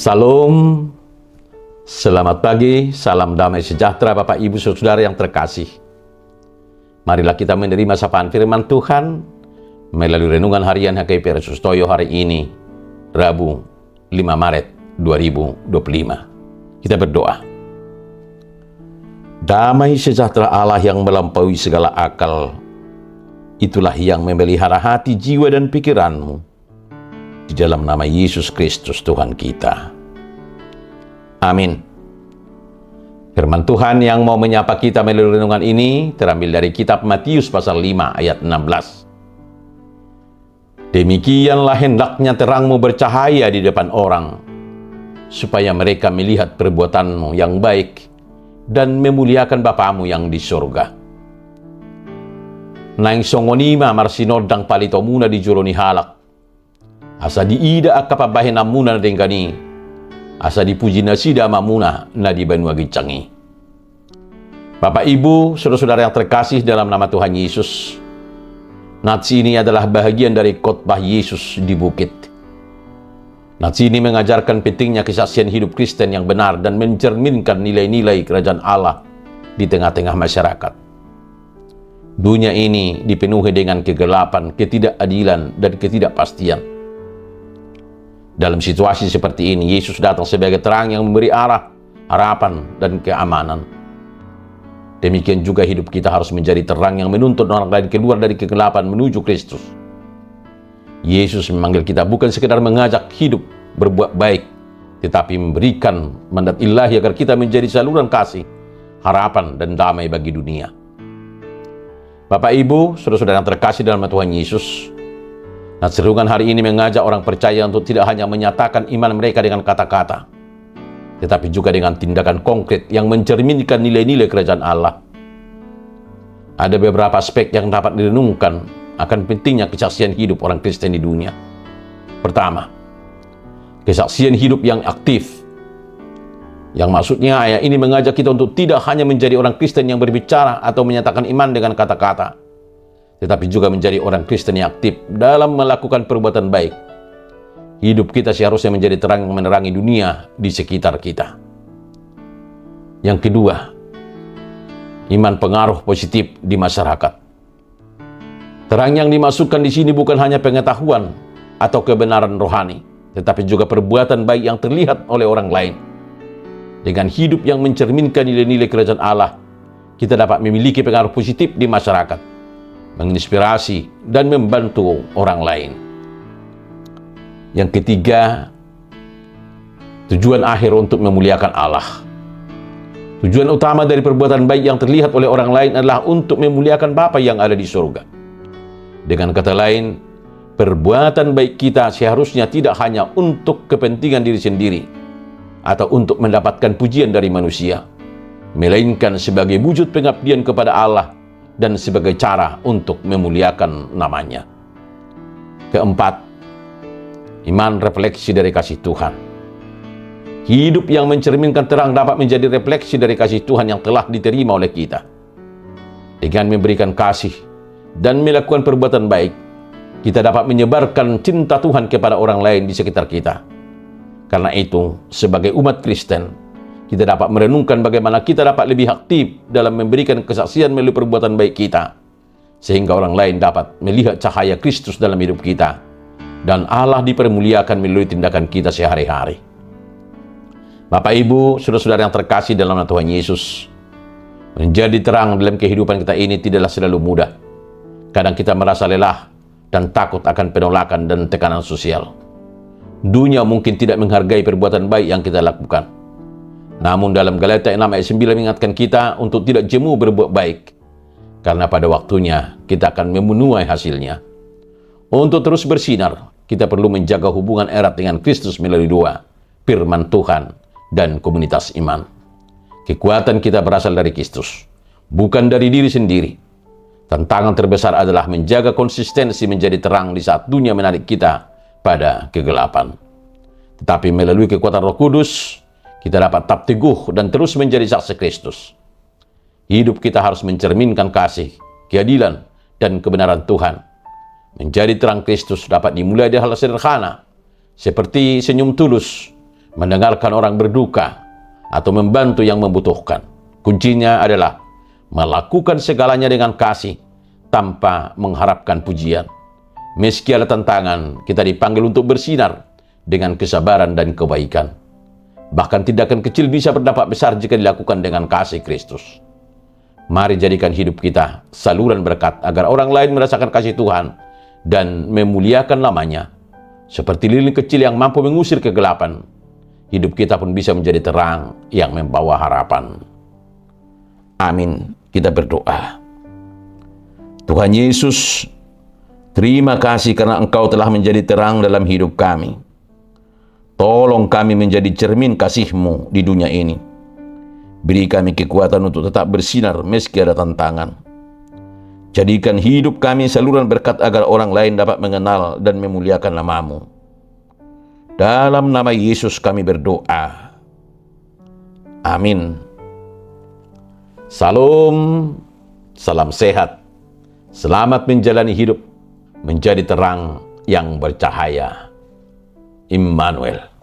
Salam, selamat pagi, salam damai sejahtera Bapak Ibu Saudara yang terkasih. Marilah kita menerima sapaan firman Tuhan melalui renungan harian HKP Resustoyo hari ini, Rabu 5 Maret 2025. Kita berdoa. Damai sejahtera Allah yang melampaui segala akal, itulah yang memelihara hati, jiwa, dan pikiranmu. Di dalam nama Yesus Kristus Tuhan kita. Amin. Firman Tuhan yang mau menyapa kita melalui renungan ini terambil dari kitab Matius pasal 5 ayat 16. Demikianlah hendaknya terangmu bercahaya di depan orang, supaya mereka melihat perbuatanmu yang baik dan memuliakan Bapamu yang di surga. Naing songonima marsinodang palitomuna di juroni halak. Asa diida akapabahin amuna na dengkani, asa dipuji nasida mamuna na di banua gicangi. Bapak Ibu, saudara-saudara yang terkasih dalam nama Tuhan Yesus, nats ini adalah bahagian dari khotbah Yesus di bukit. Nats ini mengajarkan pentingnya kesaksian hidup Kristen yang benar dan mencerminkan nilai-nilai kerajaan Allah di tengah-tengah masyarakat. Dunia ini dipenuhi dengan kegelapan, ketidakadilan, dan ketidakpastian. Dalam situasi seperti ini, Yesus datang sebagai terang yang memberi arah, harapan, dan keamanan. Demikian juga hidup kita harus menjadi terang yang menuntun orang lain keluar dari kegelapan menuju Kristus. Yesus memanggil kita bukan sekedar mengajak hidup berbuat baik, tetapi memberikan mandat ilahi agar kita menjadi saluran kasih, harapan, dan damai bagi dunia. Bapak Ibu, saudara-saudara yang terkasih dalam Tuhan Yesus, nats renungan hari ini mengajak orang percaya untuk tidak hanya menyatakan iman mereka dengan kata-kata, tetapi juga dengan tindakan konkret yang mencerminkan nilai-nilai kerajaan Allah. Ada beberapa aspek yang dapat direnungkan akan pentingnya kesaksian hidup orang Kristen di dunia. Pertama, kesaksian hidup yang aktif. Yang maksudnya ayat ini mengajak kita untuk tidak hanya menjadi orang Kristen yang berbicara atau menyatakan iman dengan kata-kata, tetapi juga menjadi orang Kristen yang aktif dalam melakukan perbuatan baik. Hidup kita seharusnya menjadi terang yang menerangi dunia di sekitar kita. Yang kedua, iman pengaruh positif di masyarakat. Terang yang dimasukkan di sini bukan hanya pengetahuan atau kebenaran rohani, tetapi juga perbuatan baik yang terlihat oleh orang lain. Dengan hidup yang mencerminkan nilai-nilai kerajaan Allah, kita dapat memiliki pengaruh positif di masyarakat, menginspirasi dan membantu orang lain. Yang ketiga, tujuan akhir untuk memuliakan Allah. Tujuan utama dari perbuatan baik yang terlihat oleh orang lain adalah untuk memuliakan Bapa yang ada di surga. Dengan kata lain, perbuatan baik kita seharusnya tidak hanya untuk kepentingan diri sendiri atau untuk mendapatkan pujian dari manusia, melainkan sebagai wujud pengabdian kepada Allah dan sebagai cara untuk memuliakan namanya. Keempat, iman refleksi dari kasih Tuhan. Hidup yang mencerminkan terang dapat menjadi refleksi dari kasih Tuhan yang telah diterima oleh kita. Dengan memberikan kasih dan melakukan perbuatan baik, kita dapat menyebarkan cinta Tuhan kepada orang lain di sekitar kita. Karena itu, sebagai umat Kristen, kita dapat merenungkan bagaimana kita dapat lebih aktif dalam memberikan kesaksian melalui perbuatan baik kita, sehingga orang lain dapat melihat cahaya Kristus dalam hidup kita, dan Allah dipermuliakan melalui tindakan kita sehari-hari. Bapak Ibu, saudara-saudara yang terkasih dalam nama Tuhan Yesus, menjadi terang dalam kehidupan kita ini tidaklah selalu mudah. Kadang kita merasa lelah dan takut akan penolakan dan tekanan sosial. Dunia mungkin tidak menghargai perbuatan baik yang kita lakukan. Namun dalam Galatia 6 ayat 9 mengingatkan kita untuk tidak jemu berbuat baik, karena pada waktunya kita akan memenuhi hasilnya. Untuk terus bersinar, kita perlu menjaga hubungan erat dengan Kristus melalui doa, firman Tuhan, dan komunitas iman. Kekuatan kita berasal dari Kristus, bukan dari diri sendiri. Tantangan terbesar adalah menjaga konsistensi menjadi terang di saat dunia menarik kita pada kegelapan. Tetapi melalui kekuatan Roh Kudus, kita dapat tetap teguh dan terus menjadi saksi Kristus. Hidup kita harus mencerminkan kasih, keadilan, dan kebenaran Tuhan. Menjadi terang Kristus dapat dimulai dari hal sederhana, seperti senyum tulus, mendengarkan orang berduka, atau membantu yang membutuhkan. Kuncinya adalah melakukan segalanya dengan kasih tanpa mengharapkan pujian. Meski ada tantangan, kita dipanggil untuk bersinar dengan kesabaran dan kebaikan. Bahkan tindakan kecil bisa berdampak besar jika dilakukan dengan kasih Kristus. Mari jadikan hidup kita saluran berkat agar orang lain merasakan kasih Tuhan dan memuliakan namanya. Seperti lilin kecil yang mampu mengusir kegelapan, hidup kita pun bisa menjadi terang yang membawa harapan. Amin. Kita berdoa. Tuhan Yesus, terima kasih karena Engkau telah menjadi terang dalam hidup kami. Tolong kami menjadi cermin kasih-Mu di dunia ini. Beri kami kekuatan untuk tetap bersinar meski ada tantangan. Jadikan hidup kami saluran berkat agar orang lain dapat mengenal dan memuliakan nama-Mu. Dalam nama Yesus kami berdoa. Amin. Salam, salam sehat. Selamat menjalani hidup menjadi terang yang bercahaya. Immanuel.